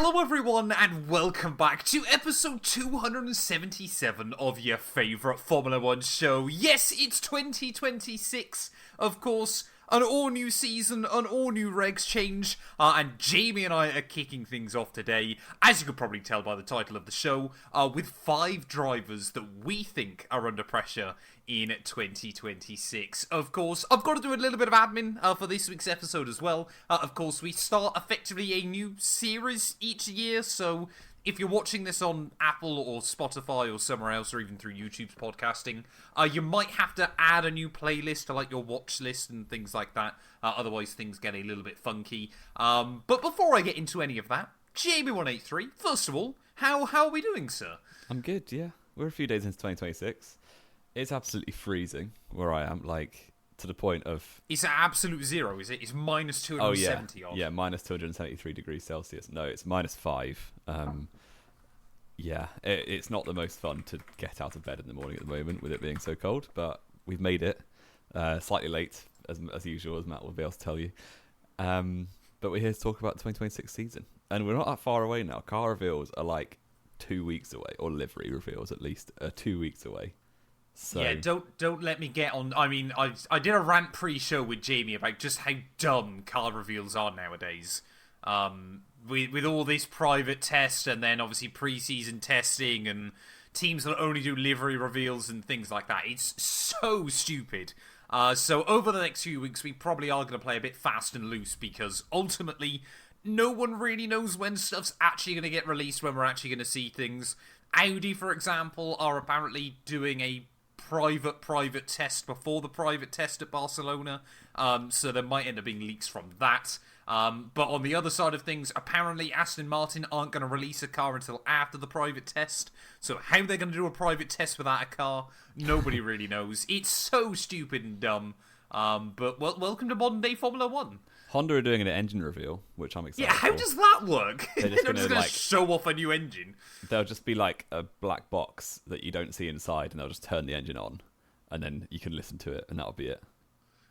Hello everyone and welcome back to episode 277 of your favourite Formula 1 show. Yes, it's 2026, of course, an all-new season, an all-new regs change, and Jamie and I are kicking things off today, as you could probably tell by the title of the show, with 5 drivers that we think are under pressure in 2026. Of course, I've got to do a little bit of admin for this week's episode as well. Of course, we start effectively a new series each year, so if you're watching this on Apple or Spotify or somewhere else, or even through YouTube's podcasting, you might have to add a new playlist to like your watch list and things like that. Otherwise, things get a little bit funky. But before I get into any of that, Jamie183, first of all, how are we doing, sir? I'm good, yeah. We're a few days into 2026. It's absolutely freezing where I am, like, to the point of... It's at absolute zero, is it? It's minus 270 odd. Yeah, minus 273 degrees Celsius. No, it's minus 5. Yeah, it's not the most fun to get out of bed in the morning at the moment with it being so cold, but we've made it. Slightly late, as usual, as Matt will be able to tell you. But we're here to talk about the 2026 season. And we're not that far away now. Car reveals are like 2 weeks away, or livery reveals at least, are 2 weeks away. So. Yeah, don't let me get on. I mean, I did a rant pre-show with Jamie about just how dumb car reveals are nowadays. With all this private test and then obviously pre-season testing and teams that only do livery reveals and things like that. It's so stupid. So over the next few weeks, we probably are going to play a bit fast and loose because ultimately, no one really knows when stuff's actually going to get released, when we're actually going to see things. Audi, for example, are apparently doing a private test before the private test at Barcelona, so there might end up being leaks from that. But on the other side of things, apparently Aston Martin aren't going to release a car until after the private test, so how they're going to do a private test without a car, nobody really knows. It's so stupid and dumb, but welcome to modern day Formula 1. Honda are doing an engine reveal, which I'm excited for. Yeah, how does that work? They're just going to show off a new engine. They'll just be like a black box that you don't see inside, and they'll just turn the engine on, and then you can listen to it, and that'll be it.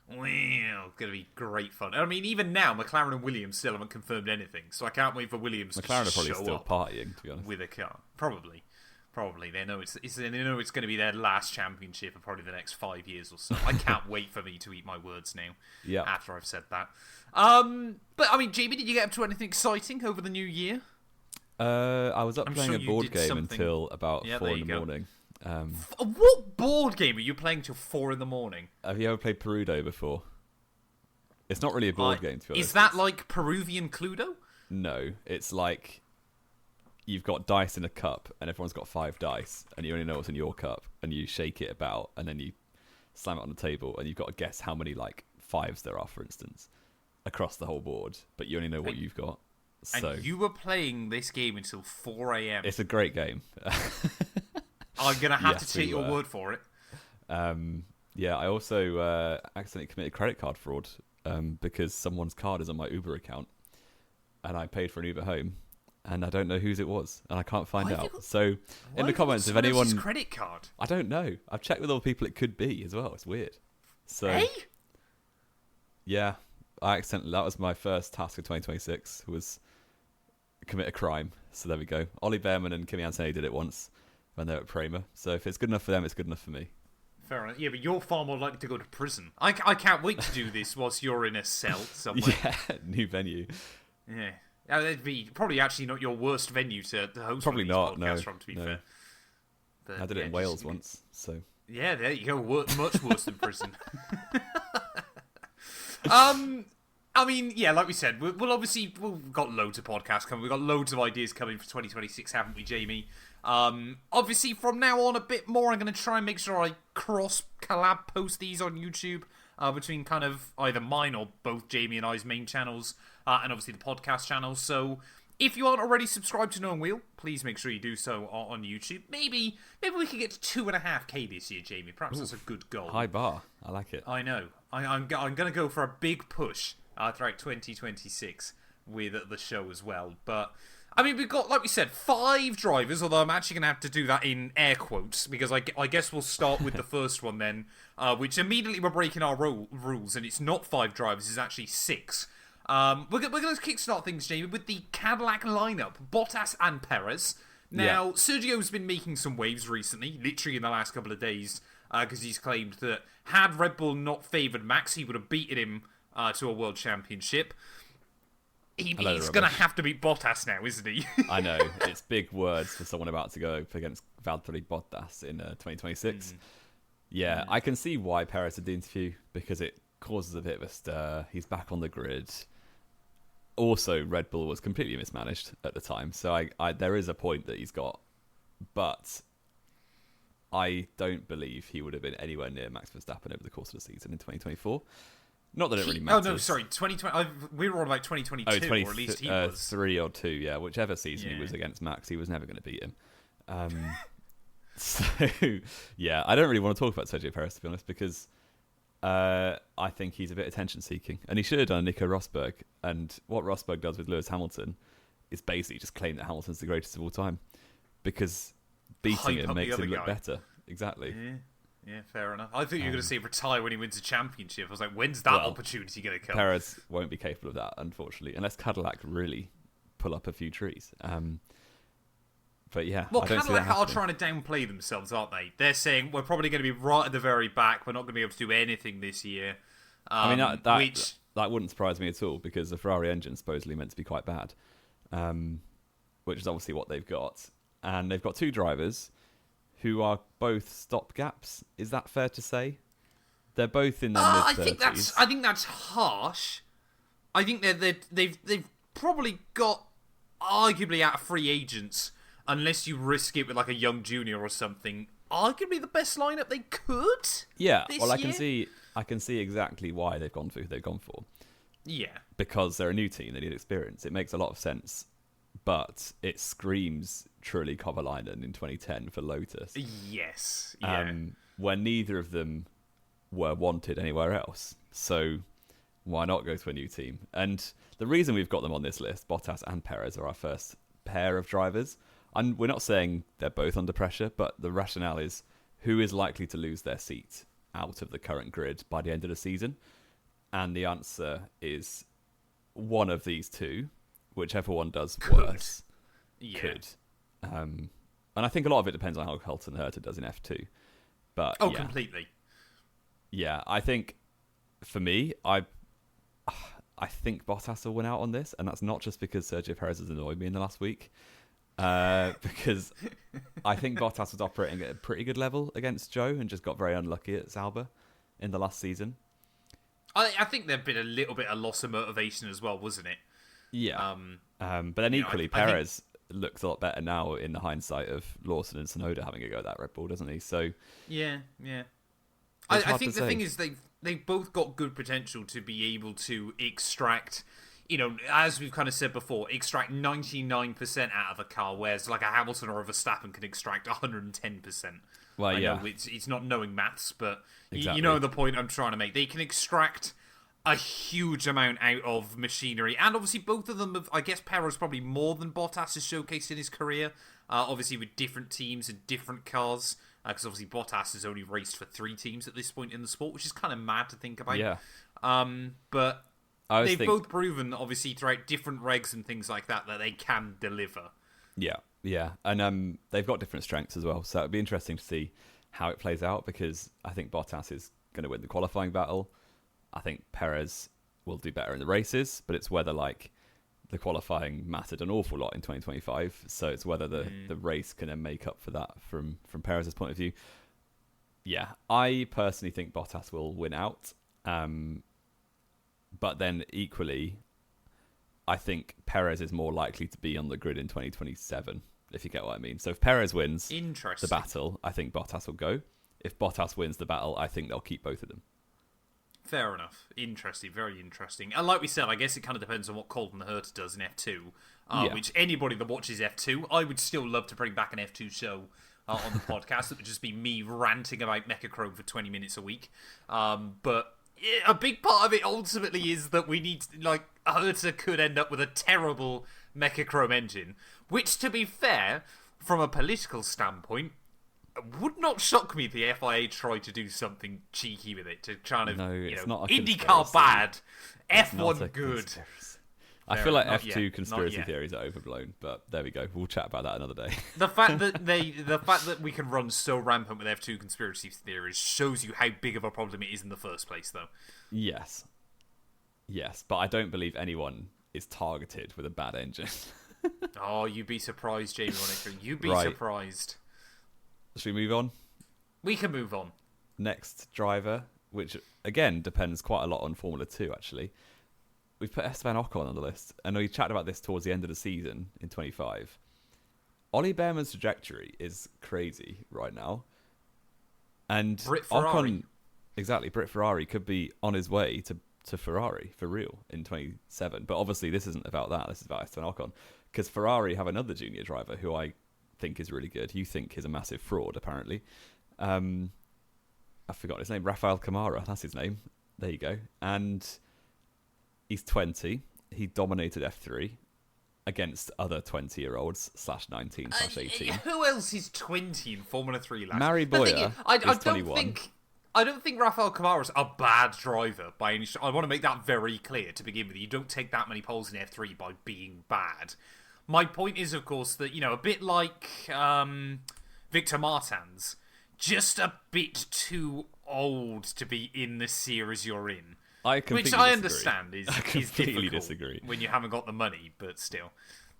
Wow, it's going to be great fun. I mean, even now, McLaren and Williams still haven't confirmed anything, so I can't wait for Williams to show up. McLaren are probably still partying, to be honest. With a car. Probably. They know they know it's going to be their last championship for probably the next 5 years or so. I can't wait for me to eat my words now. Yeah. After I've said that. But I mean, Jamie, did you get up to anything exciting over the new year? I was up playing a board game until about 4 in the morning. What board game are you playing till 4 in the morning? Have you ever played Perudo before? It's not really a board game, to be honest. Is that like Peruvian Cluedo? No, it's like you've got dice in a cup, and everyone's got 5 dice, and you only know what's in your cup, and you shake it about, and then you slam it on the table, and you've got to guess how many like 5s there are, for instance, across the whole board, but you only know what you've got. So, and you were playing this game until 4 a.m. It's a great game. I'm going to have to take your word for it. Yeah, I also accidentally committed credit card fraud because someone's card is on my Uber account, and I paid for an Uber home, and I don't know whose it was, and I can't find out. So, in the comments, if anyone... credit card? I don't know. I've checked with all the people it could be as well. It's weird. So, hey? Yeah, I accidentally... That was my first task of 2026, was commit a crime. So there we go. Ollie Behrman and Kimi Antonelli did it once when they were at Prema. So if it's good enough for them, it's good enough for me. Fair enough. Yeah, but you're far more likely to go to prison. I can't wait to do this whilst you're in a cell somewhere. Yeah, new venue. Yeah. That'd be probably actually not your worst venue to host probably one of these not, podcasts from, to be fair. But I did it in Wales once, so... Yeah, there you go. Much worse than prison. I mean, yeah, like we said, we've got loads of podcasts coming. We've got loads of ideas coming for 2026, haven't we, Jamie? Obviously, from now on, a bit more, I'm going to try and make sure I cross-collab post these on YouTube between kind of either mine or both Jamie and I's main channels, and obviously the podcast channels. So if you aren't already subscribed to Knowing Wheel, please make sure you do so on YouTube. Maybe we could get to 2.5k this year, Jamie. Perhaps that's a good goal. High bar. I like it. I know. I'm going to go for a big push throughout 2026 with the show as well. But, I mean, we've got, like we said, 5 drivers, although I'm actually going to have to do that in air quotes, because I guess we'll start with the first one then, which immediately we're breaking our rules, and it's not 5 drivers, it's actually 6. We're going to kickstart things, Jamie, with the Cadillac lineup. Bottas and Perez. Now, Sergio's been making some waves recently, literally in the last couple of days, because he's claimed that had Red Bull not favoured Max, he would have beaten him to a world championship. He's going to have to beat Bottas now, isn't he? I know. It's big words for someone about to go up against Valtteri Bottas in 2026. Yeah, I can see why Perez did the interview, because it causes a bit of a stir. He's back on the grid. Also, Red Bull was completely mismanaged at the time, so there is a point that he's got, but I don't believe he would have been anywhere near Max Verstappen over the course of the season in 2024. Not that it really matters. Oh, no, sorry, 2020. We were on like 2022, or at least he was. 3 or 2, yeah. Whichever season he was against Max, he was never going to beat him. So, yeah, I don't really want to talk about Sergio Perez, to be honest, because I think he's a bit attention-seeking. And he should have done Nico Rosberg. And what Rosberg does with Lewis Hamilton is basically just claim that Hamilton's the greatest of all time, because beating him makes him look better. Exactly. Yeah, fair enough. I thought you were going to say retire when he wins a championship. I was like, when's that opportunity going to come? Perez won't be capable of that, unfortunately, unless Cadillac really pull up a few trees. But yeah, well, Cadillac are trying to downplay themselves, aren't they? They're saying we're probably going to be right at the very back. We're not going to be able to do anything this year. I mean, that wouldn't surprise me at all, because the Ferrari engine's supposedly meant to be quite bad, which is obviously what they've got. And they've got 2 drivers who are both stopgaps. Is that fair to say? They're both in their mid-30s. I think that's harsh. I think they've probably got arguably out of free agents, unless you risk it with like a young junior or something. Arguably the best lineup they could. Yeah, well, I can see exactly why they've gone for who they've gone for. Yeah, because they're a new team, they need experience. It makes a lot of sense, but it screams truly Kovalainen in 2010 for Lotus. Yes, yeah. Where neither of them were wanted anywhere else. So why not go to a new team? And the reason we've got them on this list, Bottas and Perez, are our first pair of drivers. And we're not saying they're both under pressure, but the rationale is who is likely to lose their seat out of the current grid by the end of the season? And the answer is one of these two, whichever one does worse. Could. And I think a lot of it depends on how Colton Herta does in F2. But completely. Yeah, I think for me, I think Bottas will win out on this, and that's not just because Sergio Perez has annoyed me in the last week. Because I think Bottas was operating at a pretty good level against Joe and just got very unlucky at Sauber in the last season. I think there'd been a little bit of loss of motivation as well, wasn't it? Yeah. But then equally, Perez looks a lot better now in the hindsight of Lawson and Tsunoda having a go at that Red Bull, doesn't he? So yeah. I think the thing is they've both got good potential to be able to extract, as we've kind of said before, extract 99% out of a car, whereas like a Hamilton or a Verstappen can extract 110%. Well, I know it's not knowing maths, but you know the point I'm trying to make. They can extract a huge amount out of machinery, and obviously both of them have, I guess Perez probably more than Bottas has showcased in his career, obviously with different teams and different cars, because obviously Bottas has only raced for 3 teams at this point in the sport, which is kind of mad to think about. Yeah. But they've both proven, obviously, throughout different regs and things like that they can deliver. Yeah. And they've got different strengths as well, so it'd be interesting to see how it plays out, because I think Bottas is going to win the qualifying battle. I think Perez will do better in the races, but it's whether the qualifying mattered an awful lot in 2025, so it's whether the race can then make up for that from Perez's point of view. Yeah, I personally think Bottas will win out, but then equally, I think Perez is more likely to be on the grid in 2027, if you get what I mean. So if Perez wins the battle, I think Bottas will go. If Bottas wins the battle, I think they'll keep both of them. Fair enough. Interesting. Very interesting. And like we said, I guess it kind of depends on what Colton Herta does in F2, which anybody that watches F2, I would still love to bring back an F2 show on the podcast. It would just be me ranting about Mechachrome for 20 minutes a week. But a big part of it ultimately is that we need, Herta could end up with a terrible Mechachrome engine, which, to be fair, from a political standpoint, would not shock me if the FIA tried to do something cheeky with it to kind of, No, it's not a IndyCar conspiracy. bad, It's not F1 a good. conspiracy. I feel like Not F2 yet, conspiracy not yet. theories are overblown, but there we go. We'll chat about that another day. The fact that we can run so rampant with F2 conspiracy theories shows you how big of a problem it is in the first place, though. Yes, but I don't believe anyone is targeted with a bad engine. Oh, you'd be surprised, Jamie Woniker. You'd be Right. surprised. Should we move on? We can move on. Next driver, which again depends quite a lot on Formula 2, actually. We've put Esteban Ocon on the list. I know you chatted about this towards the end of the season in 25. Ollie Behrman's trajectory is crazy right now. And Brit Ferrari. Ocon, exactly, Brit Ferrari could be on his way to Ferrari for real in 27. But obviously this isn't about that. This is about Esteban Ocon. Because Ferrari have another junior driver who I think is really good. You think is a massive fraud, apparently. I forgot his name. Rafael Camara, that's his name. There you go. And he's 20. He dominated F3 against other 20-year-olds /19/18. Who else is 20 in Formula 3 lads? Mary The thing Boyer is, I is don't 21. I don't think Rafael Camara's a bad driver by any. I want to make that very clear to begin with. You don't take that many poles in F3 by being bad. My point is, of course, that a bit like Victor Martins, just a bit too old to be in the series you're in. I completely Which I disagree. understand is completely difficult disagree. when you haven't got the money, but still.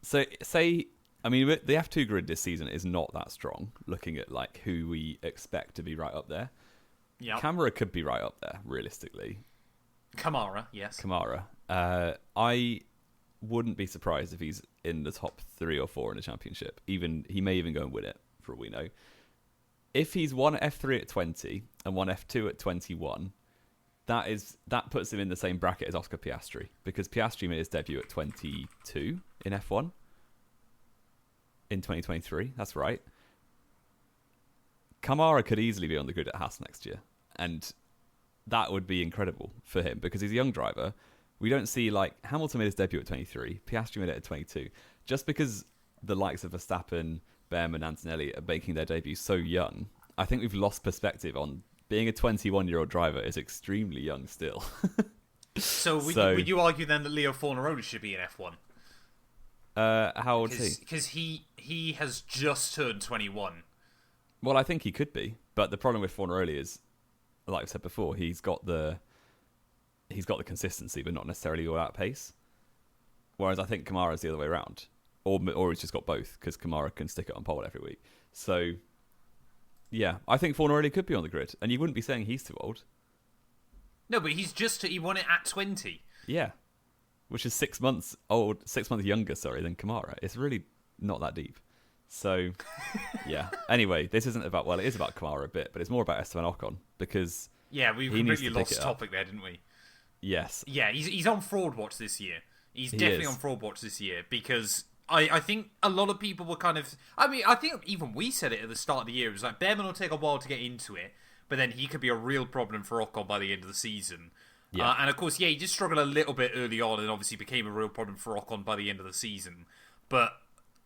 So, the F2 grid this season is not that strong, looking at like who we expect to be right up there. Yeah, Camara could be right up there, realistically. Camara, yes. Camara. I wouldn't be surprised if he's in the top 3 or 4 in the championship. He may even go and win it, for all we know. If he's won F3 at 20 and won F2 at 21, that puts him in the same bracket as Oscar Piastri, because Piastri made his debut at 22 in F1 in 2023. That's right. Camara could easily be on the grid at Haas next year, and that would be incredible for him because he's a young driver. We don't see, like, Hamilton made his debut at 23, Piastri made it at 22. Just because the likes of Verstappen, Behrman, Antonelli are making their debut so young, I think we've lost perspective on being a 21-year-old driver is extremely young still. So would you argue then that Leo Fornaroli should be in F1? How old is he? Because he has just turned 21. Well, I think he could be, but the problem with Fornaroli is, like I said before, he's got the consistency, but not necessarily all out pace. Whereas I think Kamara's the other way around, or he's just got both because Kamara can stick it on pole every week. So, yeah, I think Fornaroli could be on the grid, and you wouldn't be saying he's too old. No, but he won it at 20. Yeah, which is 6 months younger, than Kamara. It's really not that deep. So, yeah. Anyway, this isn't about, it is about Kamara a bit, but it's more about Esteban Ocon because yeah, we completely lost topic there, didn't we? Yes. Yeah, he's on Fraud Watch this year. He's definitely on Fraud Watch this year because I think a lot of people were kind of... I think even we said it at the start of the year. It was like, Behrman will take a while to get into it, but then he could be a real problem for Ocon by the end of the season. Yeah. And of course, he just struggled a little bit early on and obviously became a real problem for Ocon by the end of the season. But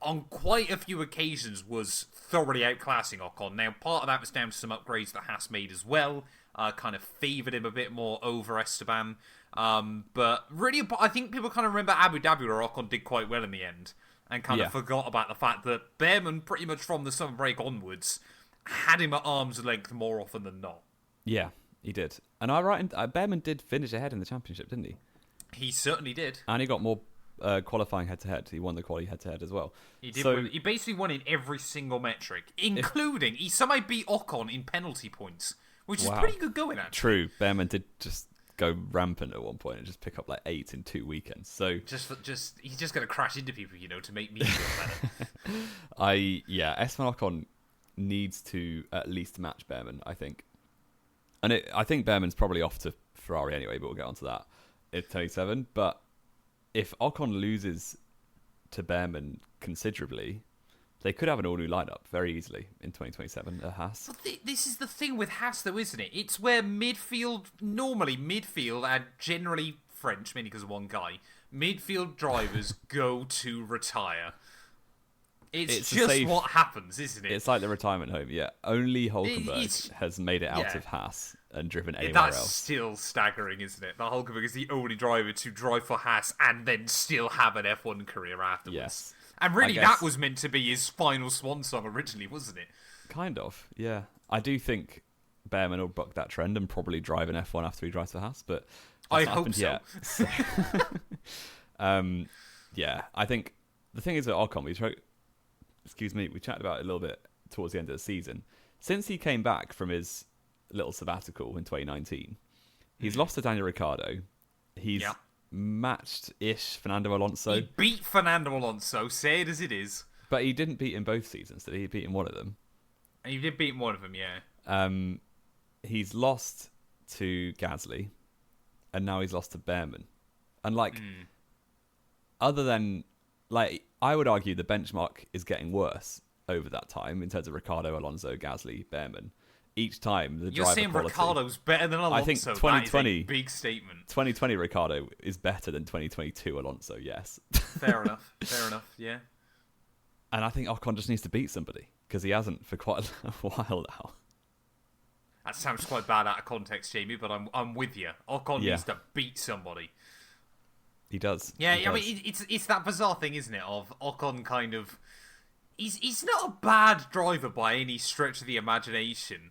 on quite a few occasions was thoroughly outclassing Ocon. Now, part of that was down to some upgrades that Haas made as well. Kind of favoured him a bit more over Esteban. But really, I think people kind of remember Abu Dhabi where Ocon did quite well in the end and kind of forgot about the fact that Behrman, pretty much from the summer break onwards, had him at arm's length more often than not. Yeah, he did. And Behrman did finish ahead in the championship, didn't he? He certainly did. And he got more qualifying head-to-head. He won the quali head-to-head as well. He did. He basically won in every single metric, including he somehow beat Ocon in penalty points, which is pretty good going, actually. True. Behrman did just go rampant at one point and just pick up like 8 in 2 weekends. So he's just going to crash into people, to make me feel better. Esteban Ocon needs to at least match Behrman, I think. And I think Behrman's probably off to Ferrari anyway, but we'll get onto that. It's 27, but if Ocon loses to Behrman considerably, they could have an all-new lineup very easily in 2027 at Haas. But this is the thing with Haas, though, isn't it? It's where normally midfield, and generally French, mainly because of one guy, midfield drivers go to retire. It's a just safe- what happens, isn't it? It's like the retirement home. Yeah, only Hulkenberg It's- has made it out yeah. of Haas and driven anywhere That's else. still staggering, isn't it? That Hulkenberg is the only driver to drive for Haas and then still have an F1 career afterwards. Yes. And really, I guess- that was meant to be his final swan song originally, wasn't it? Kind of, yeah. I do think Behrman will buck that trend and probably drive an F1 after he drives for Haas, but I that's not hope happened so. yet. Yeah, I think the thing is that Ocon, we chatted about it a little bit towards the end of the season. Since he came back from his little sabbatical in 2019, he's lost to Daniel Ricciardo. He's matched-ish Fernando Alonso. He beat Fernando Alonso, say it as it is. But he didn't beat him both seasons, did he? He beat him one of them. And he did beat one of them, yeah. He's lost to Gasly, and now he's lost to Behrman. And, other than... I would argue the benchmark is getting worse over that time in terms of Ricciardo, Alonso, Gasly, Behrman. Each time, the You're driver saying quality... Ricciardo's better than Alonso. I think 2020 that is a big statement. 2020 Ricciardo is better than 2022 Alonso, yes. Fair enough, yeah. And I think Ocon just needs to beat somebody, because he hasn't for quite a while now. That sounds quite bad out of context, Jamie, but I'm with you. Ocon needs to beat somebody. He does. Yeah, he I does. mean, it's that bizarre thing, isn't it, of Ocon kind of... He's not a bad driver by any stretch of the imagination,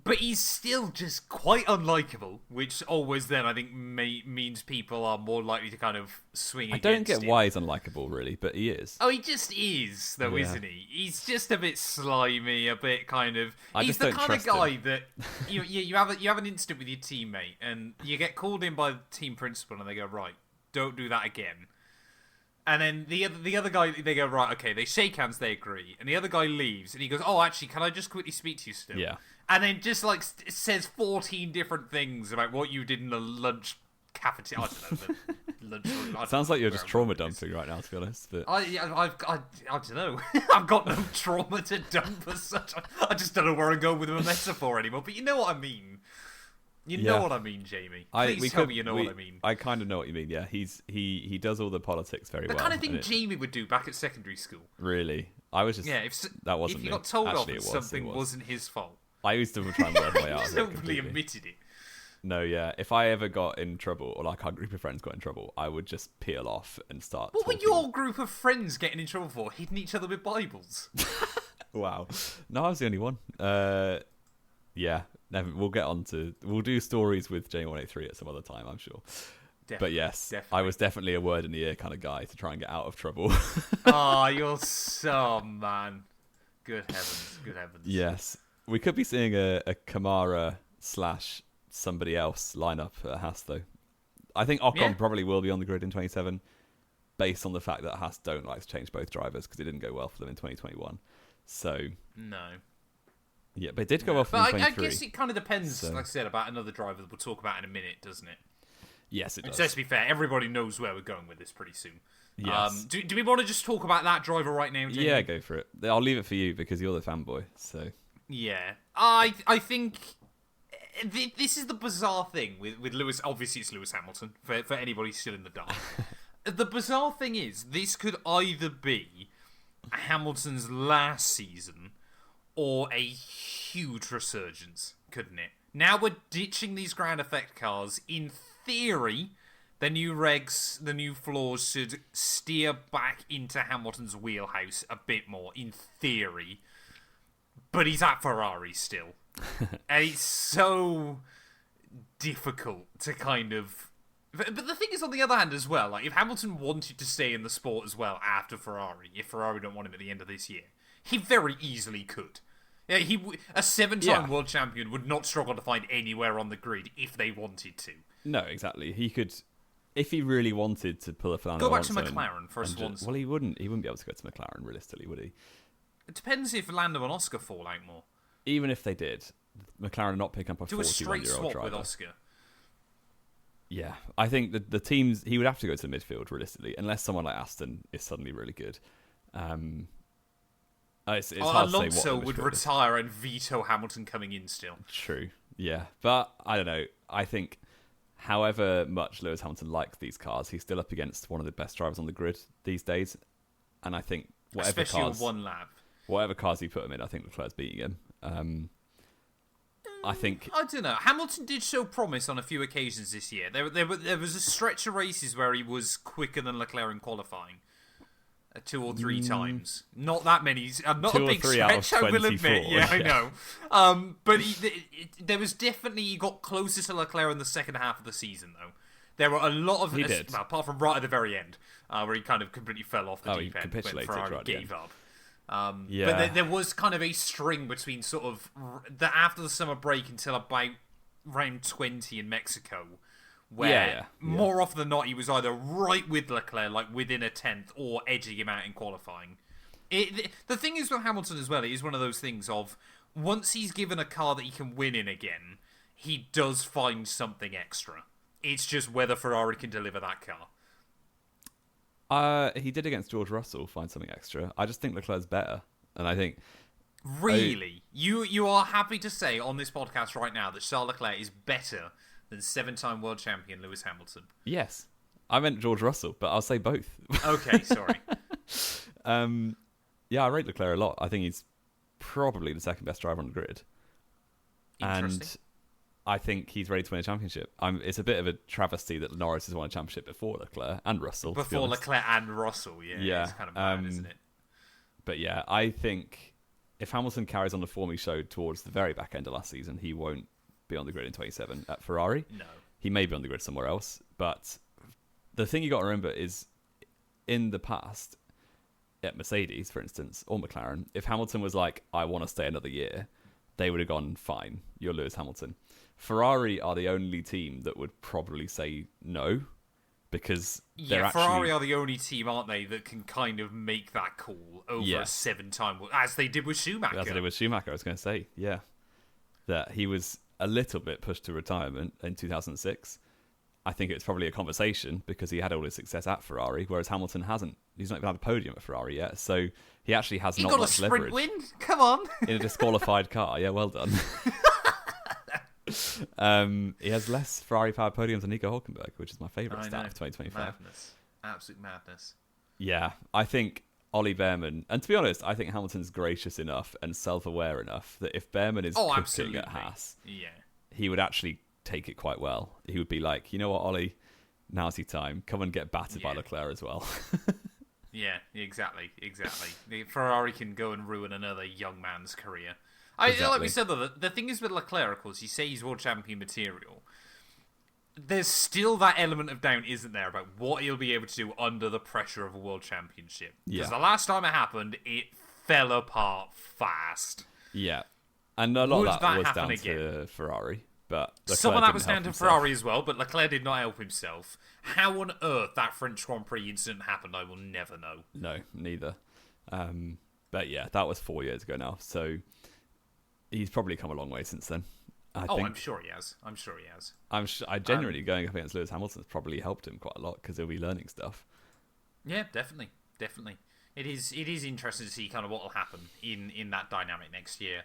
but he's still just quite unlikable, which always then, I think, means people are more likely to kind of swing against him. I don't get why he's unlikable, really, but he is. Oh, he just is, though, isn't he? He's just a bit slimy, a bit kind of... He's the kind of guy that you have an incident with your teammate, and you get called in by the team principal, and they go, right, don't do that again. And then the other guy, they go, right, okay, they shake hands, they agree, and the other guy leaves, and he goes, oh, actually, can I just quickly speak to you still? Yeah. And then just, says 14 different things about what you did in the lunch cafeteria. I don't know, the lunch... Sounds like you're just trauma dumping right now, to be honest. But I don't know. I've got no trauma to dump as such. I just don't know where I'm going with my metaphor anymore. But you know what I mean. You know what I mean, Jamie. Please tell me you know what I mean. I kind of know what you mean. Yeah, he does all the politics very well. The kind of thing Jamie would do back at secondary school. Really, I was just that wasn't if me. you got told Actually, off and something wasn't his fault. I used to try and work my way out of it He openly completely. admitted it. No, yeah. If I ever got in trouble, or our group of friends got in trouble, I would just peel off and start. What were talking. your group of friends getting in trouble for? Hitting each other with Bibles? Wow. No, I was the only one. Yeah. We'll get on to... We'll do stories with J183 at some other time, I'm sure. But yes, I was definitely a word in the ear kind of guy to try and get out of trouble. Oh, you're so... man. Good heavens. Yes. We could be seeing a Kamara / somebody else lineup at Haas, though. I think Ocon probably will be on the grid in 27, based on the fact that Haas don't like to change both drivers, because it didn't go well for them in 2021. So... No. Yeah, but it did go well for them in 2023. I guess it kind of depends, like I said, about another driver that we'll talk about in a minute, doesn't it? Yes, it does. So let's be fair, everybody knows where we're going with this pretty soon. Yes. Do we want to just talk about that driver right now, Jamie? Yeah, go for it. I'll leave it for you because you're the fanboy. So yeah, I think this is the bizarre thing with Lewis. Obviously, it's Lewis Hamilton for anybody still in the dark. The bizarre thing is this could either be Hamilton's last season or a huge resurgence, couldn't it? Now we're ditching these ground effect cars. In theory, the new regs, the new floors should steer back into Hamilton's wheelhouse a bit more, in theory. But he's at Ferrari still. And it's so difficult to kind of... But the thing is, on the other hand as well, if Hamilton wanted to stay in the sport as well after Ferrari, if Ferrari don't want him at the end of this year, he very easily could. Yeah, a 7-time world champion would not struggle to find anywhere on the grid if they wanted to. No, exactly. He could, if he really wanted to pull a Fernando go back to Alonso McLaren for a Swanson. Well, he wouldn't be able to go to McLaren realistically, would he? It depends if Lando and Oscar fall out more. Even if they did, McLaren are not picking up a 41-year-old driver. Do a straight swap with Oscar. Yeah, I think that the teams, he would have to go to the midfield realistically, unless someone like Aston is suddenly really good. It's hard to say Alonso what would retire and veto Hamilton coming in still. True, yeah. But, I don't know. I think however much Lewis Hamilton likes these cars, he's still up against one of the best drivers on the grid these days. And I think whatever especially cars, on one lap. whatever cars he put him in, I think Leclerc's beating him. I think I don't know. Hamilton did show promise on a few occasions this year. There was a stretch of races where he was quicker than Leclerc in qualifying. 2 or 3 times. Not that many. Not 2 a or big 3 out of stretch, I will admit. 24, Yeah, I yeah. know. But there was definitely... He got closer to Leclerc in the second half of the season, though. There were a lot of... He did. Well, apart from right at the very end, where he kind of completely fell off the deep he end when capitulated Ferrari right at the gave end. up. Yeah. But there was kind of a string between sort of... after the summer break until about round 20 in Mexico... where more often than not he was either right with Leclerc, like within a tenth, or edging him out in qualifying. The thing is with Hamilton as well, it is one of those things of, once he's given a car that he can win in again, he does find something extra. It's just whether Ferrari can deliver that car. He did against George Russell find something extra. I just think Leclerc's better. And I think... Really? You are happy to say on this podcast right now that Charles Leclerc is better than 7-time world champion Lewis Hamilton? Yes. I meant George Russell, but I'll say both. Okay, sorry. Yeah, I rate Leclerc a lot. I think he's probably the second best driver on the grid. And I think he's ready to win a championship. It's a bit of a travesty that Norris has won a championship before Leclerc and Russell. Before Leclerc and Russell, yeah. It's kind of mad, isn't it? But yeah, I think if Hamilton carries on the form he showed towards the very back end of last season, he won't be on the grid in 27 at Ferrari. No. He may be on the grid somewhere else. But the thing you got to remember is, in the past, at Mercedes, for instance, or McLaren, if Hamilton was like, I want to stay another year, they would have gone, fine, you're Lewis Hamilton. Ferrari are the only team that would probably say no, because they're actually... Ferrari are the only team, aren't they, that can kind of make that call over a 7-time... As they did with Schumacher. As they did with Schumacher, I was going to say, yeah. That he was a little bit pushed to retirement in 2006. I think it's probably a conversation because he had all his success at Ferrari, whereas Hamilton hasn't. He's not even had a podium at Ferrari yet, so he actually has not much leverage. He got a sprint win? Come on! In a disqualified car, yeah, well done. He has less Ferrari-powered podiums than Nico Hülkenberg, which is my favourite stat of 2025. Madness. Absolute madness. Yeah, I think Ollie Behrman, and to be honest, I think Hamilton's gracious enough and self-aware enough that if Behrman is cooking at Haas, he would actually take it quite well. He would be like, you know what, Ollie, now's your time. Come and get battered by Leclerc as well. Yeah, exactly. Ferrari can go and ruin another young man's career. Like we said, though, the thing is with Leclerc, of course, you say he's world champion material. There's still that element of doubt, isn't there, about what he'll be able to do under the pressure of a world championship. Because the last time it happened, it fell apart fast. Yeah. And a lot of that was down to Ferrari. But some of that was down to Ferrari as well, but Leclerc did not help himself. How on earth that French Grand Prix incident happened, I will never know. No, neither. But yeah, that was 4 years ago now, so he's probably come a long way since then. I'm sure he has. I genuinely going up against Lewis Hamilton has probably helped him quite a lot because he'll be learning stuff. Yeah, definitely. It is interesting to see kind of what will happen in that dynamic next year.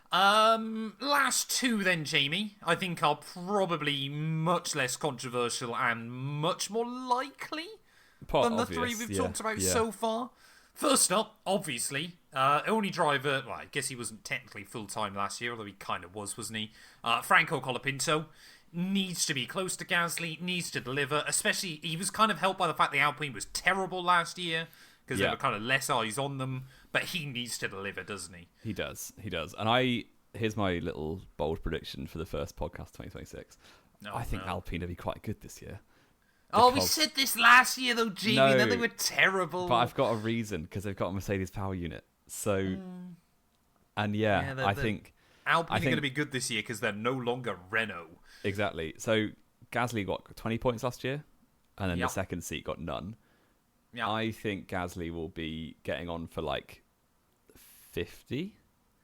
Last two then, Jamie, I think are probably much less controversial and much more likely than the three we've talked about so far. First up, obviously, only driver, well, I guess he wasn't technically full-time last year, although he kind of was, wasn't he? Franco Colapinto needs to be close to Gasly, needs to deliver, especially, he was kind of helped by the fact the Alpine was terrible last year, because there were kind of less eyes on them, but he needs to deliver, doesn't he? He does. And here's my little bold prediction for the first podcast 2026. I think Alpine will be quite good this year. We said this last year though, Jamie, that they were terrible. But I've got a reason, because they've got a Mercedes power unit. So, and I think Alpine are going to be good this year because they're no longer Renault. Exactly. So Gasly got 20 points last year, and then the second seat got none. Yep. I think Gasly will be getting on for like 50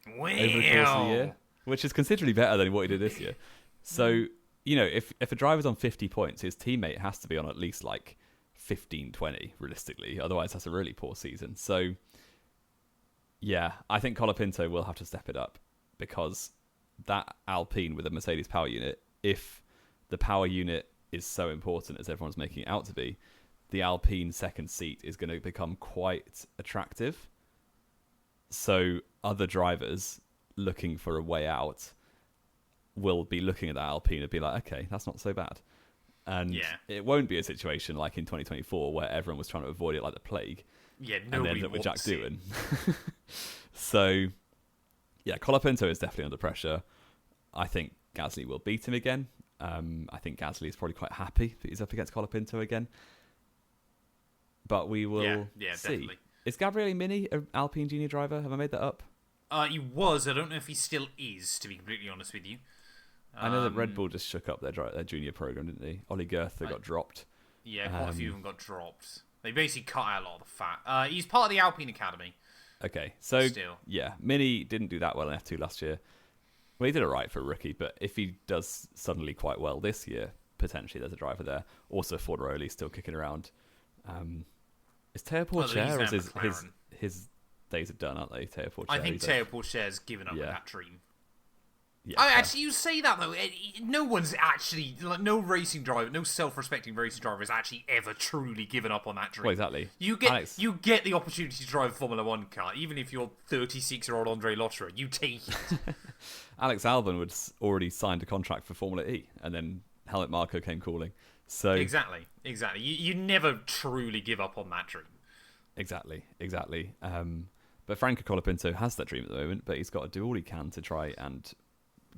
over the course of the year, which is considerably better than what he did this year. So, you know, if a driver's on 50 points, his teammate has to be on at least like 15, 20, realistically. Otherwise, that's a really poor season. So, yeah, I think Colapinto will have to step it up, because that Alpine with a Mercedes power unit, if the power unit is so important as everyone's making it out to be, the Alpine second seat is going to become quite attractive. So other drivers looking for a way out will be looking at that Alpine and be like, okay, that's not so bad. And it won't be a situation like in 2024 where everyone was trying to avoid it like the plague. Yeah, and nobody ended up with Jack wants it. Doohan. So, yeah, Colapinto is definitely under pressure. I think Gasly will beat him again. I think Gasly is probably quite happy that he's up against Colapinto again. But we will see. Definitely. Is Gabriele Mini an Alpine junior driver? Have I made that up? He was. I don't know if he still is, to be completely honest with you. I know that Red Bull just shook up their junior program, didn't they? Ollie Goethe got dropped. Yeah, quite a few of them got dropped. They basically cut out a lot of the fat. He's part of the Alpine Academy. Okay, so Still. yeah, Mini didn't do that well in F2 last year. Well, he did alright for a rookie, but if he does suddenly quite well this year, potentially there's a driver there. Also, Fordaroli still kicking around. Is Teo Porcher, or is his days are done, aren't they? Teo Porcher. I think Teo Porcher's given up on that dream. Yeah, actually, you say that though. No one's actually no racing driver, no self-respecting racing driver has actually ever truly given up on that dream. Well, exactly. You get the opportunity to drive a Formula One car, even if you're 36-year-old Andre Lotterer. You take it. Alex Albon would already signed a contract for Formula E, and then Helmut Marko came calling. So exactly. You never truly give up on that dream. Exactly. But Franco Colapinto has that dream at the moment, but he's got to do all he can to try and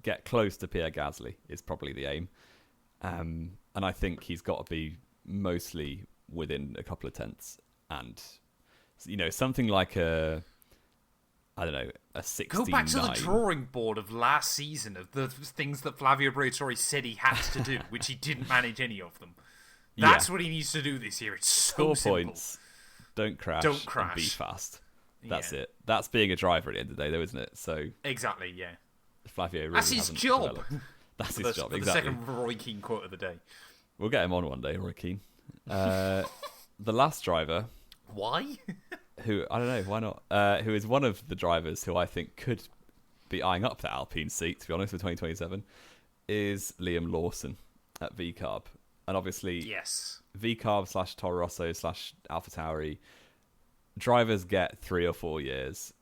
get close to Pierre Gasly is probably the aim. And I think he's got to be mostly within a couple of tenths. And, something like a 16-9. Go back to the drawing board of last season, of the things that Flavio Briatore said he had to do, which he didn't manage any of them. That's what he needs to do this year. It's so Score simple. points, don't crash, and be fast. That's it. That's being a driver at the end of the day, though, isn't it? So exactly, yeah. Flavio really That's his job. Developed. That's his job, exactly. The second Roy Keane quote of the day. We'll get him on one day, Roy Keane. The last driver. Why? Who, I don't know, why not? Who is one of the drivers who I think could be eyeing up that Alpine seat, to be honest, for 2027, is Liam Lawson at VCarb. And obviously, VCarb / Toro Rosso / AlphaTauri, drivers get 3 or 4 years.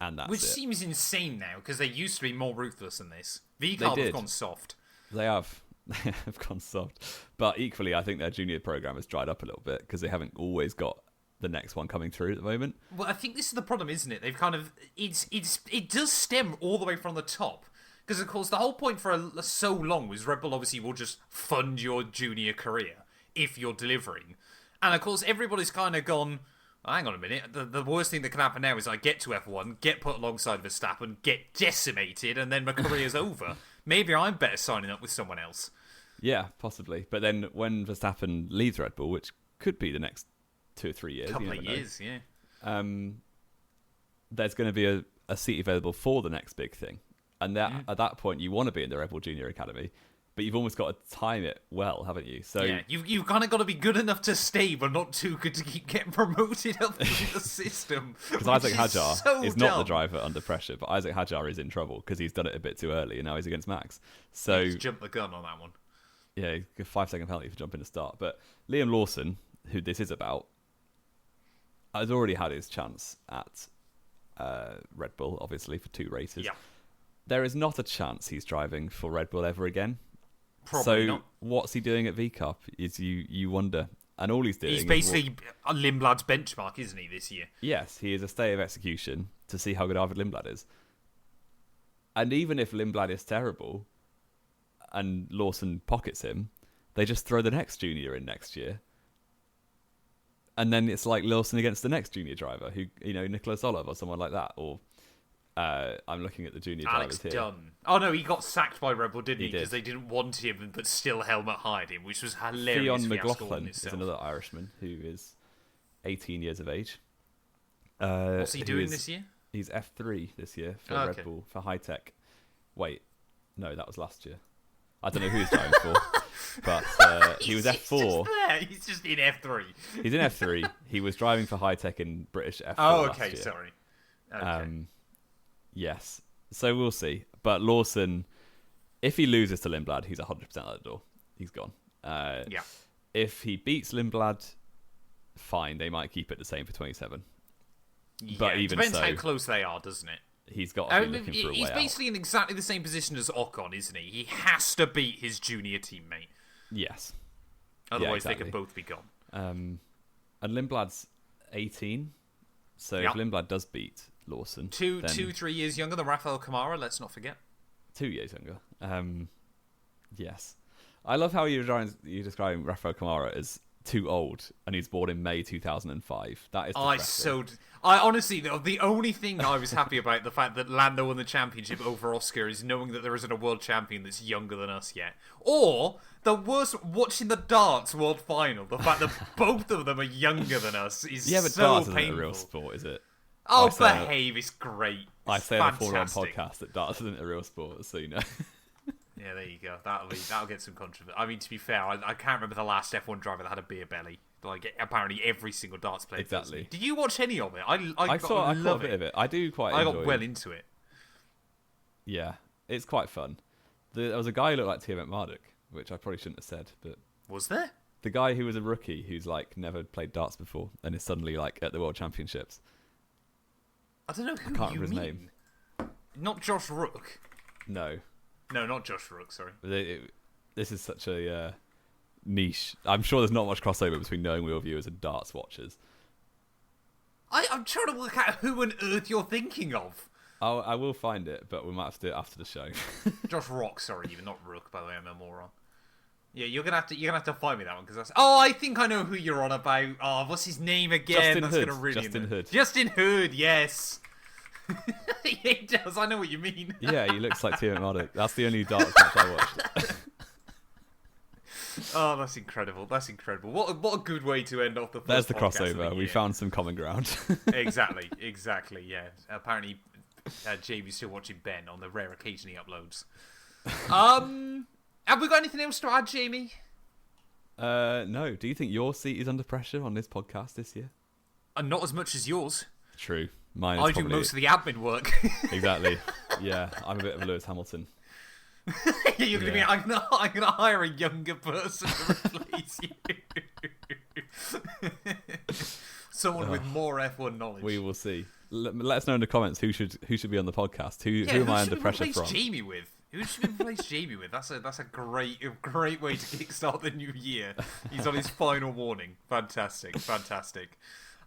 And that's Which it. Seems insane now, because they used to be more ruthless than this. VCarb have gone soft. They have. They have gone soft. But equally, I think their junior program has dried up a little bit, because they haven't always got the next one coming through at the moment. Well, I think this is the problem, isn't it? They've kind of... It does stem all the way from the top. Because, of course, the whole point for so long was Red Bull obviously will just fund your junior career if you're delivering. And, of course, everybody's kind of gone... Hang on a minute. The worst thing that can happen now is I get to F1, get put alongside Verstappen, get decimated, and then my career's over. Maybe I'm better signing up with someone else. Yeah, possibly. But then when Verstappen leaves Red Bull, which could be the next 2 or 3 years. Couple of years, yeah. There's going to be a seat available for the next big thing. And at that point, you want to be in the Red Bull Junior Academy. But you've almost got to time it well, haven't you? So yeah, you've kind of got to be good enough to stay, but not too good to keep getting promoted up through the system. Because Isaac Hadjar is not the driver under pressure, but Isaac Hadjar is in trouble because he's done it a bit too early, and now he's against Max. So he's jumped the gun on that one. Yeah, a 5-second penalty for jumping to start. But Liam Lawson, who this is about, has already had his chance at Red Bull, obviously, for 2 races. Yeah. There is not a chance he's driving for Red Bull ever again. Probably not. What's he doing at VCarb? Is you wonder. And all he's doing He's basically Lindblad's benchmark, isn't he, this year? Yes, he is a stay of execution to see how good Arvid Lindblad is. And even if Lindblad is terrible and Lawson pockets him, they just throw the next junior in next year. And then it's like Lawson against the next junior driver, who, Nicholas Olive or someone like that, or I'm looking at the junior Alex drivers here. Dunn. Oh no, he got sacked by Red Bull, didn't he? Because they didn't want him, but still Helmut hired him, which was hilarious. Fionn McLaughlin is another Irishman who is 18 years of age. What's he doing this year? He's F3 this year for Red Bull, for High Tech. Wait, no, that was last year. I don't know who he's driving for, but he was F4. He's just in F3. He's in F3. He was driving for High Tech in British F4 last year. Sorry. Okay. Yes. So we'll see. But Lawson, if he loses to Lindblad, he's 100% out the door. He's gone. Yeah. If he beats Lindblad, fine. They might keep it the same for 27. Yeah, but it even depends so, how close they are, doesn't it? he's got to be looking for a way He's out. basically in exactly the same position as Ocon, isn't he? He has to beat his junior teammate. Yes. Otherwise, exactly. they could both be gone. And Lindblad's 18, so if Lindblad does beat Lawson... 3 years younger than Rafael Kamara, let's not forget. 2 years younger. Yes. I love how you're describing Rafael Kamara as too old, and he's born in May 2005. That is depressing. I honestly, the only thing I was happy about the fact that Lando won the championship over Oscar is knowing that there isn't a world champion that's younger than us yet. Or, the worst, watching the darts world final, the fact that both of them are younger than us is so painful. Yeah, but darts isn't a real sport, is it? Oh, behave, it's great. I say on the Formula 1 fantastic. podcast that darts isn't a real sport, so you know. Yeah, there you go. That'll get some controversy. I mean, to be fair, I can't remember the last F1 driver that had a beer belly. Like, apparently every single darts player. Exactly. Did you watch any of it? I caught love a bit of it. I do quite. I enjoy got well it. into it. Yeah, it's quite fun. There was a guy who looked like Tiamat Marduk, which I probably shouldn't have said, but Was there? the guy who was a rookie who's like never played darts before and is suddenly like at the World Championships. I don't know who I can't you remember his mean. name. Not Josh Rook. No, Not Josh Rook. Sorry. this is such a niche. I'm sure there's not much crossover between knowing wheel viewers and darts watchers. I'm trying to work out who on earth you're thinking of. I will find it, but we might have to do it after the show. Josh Rock, sorry, even not Rook. By the way, I'm a moron. Yeah, you're gonna have to find me that one because that's. Oh, I think I know who you're on about. Oh, what's his name again? Justin Hood. Gonna really Justin Hood. Justin Hood. Yes. He does. I know what you mean. Yeah, he looks like Tiamat Marduk. That's the only darts match I watched. Oh, that's incredible. That's incredible. What a good way to end off the. There's the podcast of crossover. the We year. found some common ground. Exactly. Yeah. Apparently, Jamie's still watching Ben on the rare occasion he uploads. Have we got anything else to add, Jamie? No. Do you think your seat is under pressure on this podcast this year? Not as much as yours. True. Mine is I do probably... most of the admin work. Exactly. Yeah, I'm a bit of a Lewis Hamilton. You're gonna be. I'm gonna hire a younger person to replace you. Someone with more F1 knowledge. We will see. Let us know in the comments who should be on the podcast. Who am I under pressure from? Jamie with? Who should we replace Jamie with? That's a great way to kickstart the new year. He's on his final warning. Fantastic.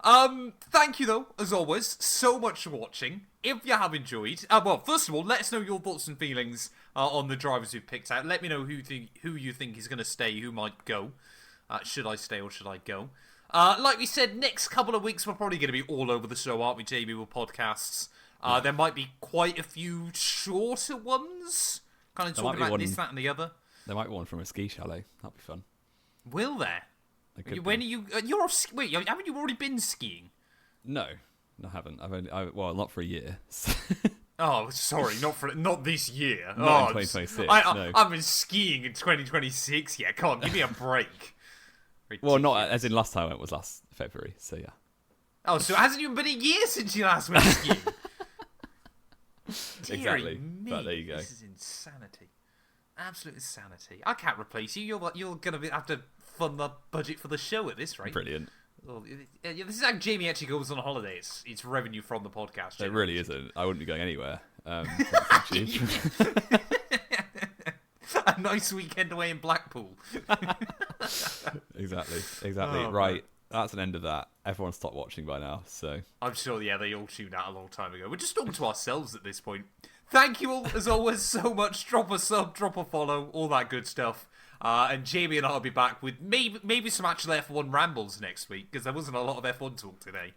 Thank you though, as always, so much for watching. If you have enjoyed, well, first of all, let us know your thoughts and feelings on the drivers we've picked out. Let me know who you think is going to stay, who might go. Should I stay or should I go? Like we said, next couple of weeks we're probably going to be all over the show, aren't we, Jamie, with podcasts? There might be quite a few shorter ones, kind of talking about this, that, and the other. There might be one from a ski chalet. That'd be fun. Will there? When are you? You're off. Wait, haven't you already been skiing? No, I haven't. Well, not for a year. Oh, sorry, not this year. Not in 2026. No. I've been skiing in 2026. Yeah, come on, give me a break. Well, not as in last time I went was last February. So yeah. Oh, so it hasn't even been a year since you last went skiing. Exactly. Me, but there you go. This is insanity. Absolute insanity. I can't replace you. You're gonna have to fund the budget for the show at this rate. Brilliant. Well, this is how Jamie actually goes on holiday. It's revenue from the podcast. It really isn't. I wouldn't be going anywhere. A nice weekend away in Blackpool. Exactly. Oh, Right. man. That's an end of that. Everyone stopped watching by now. So I'm sure, yeah, they all tuned out a long time ago. We're just talking to ourselves at this point. Thank you all, as always, so much. Drop a sub, drop a follow, all that good stuff. And Jamie and I will be back with maybe some actual F1 rambles next week, because there wasn't a lot of F1 talk today.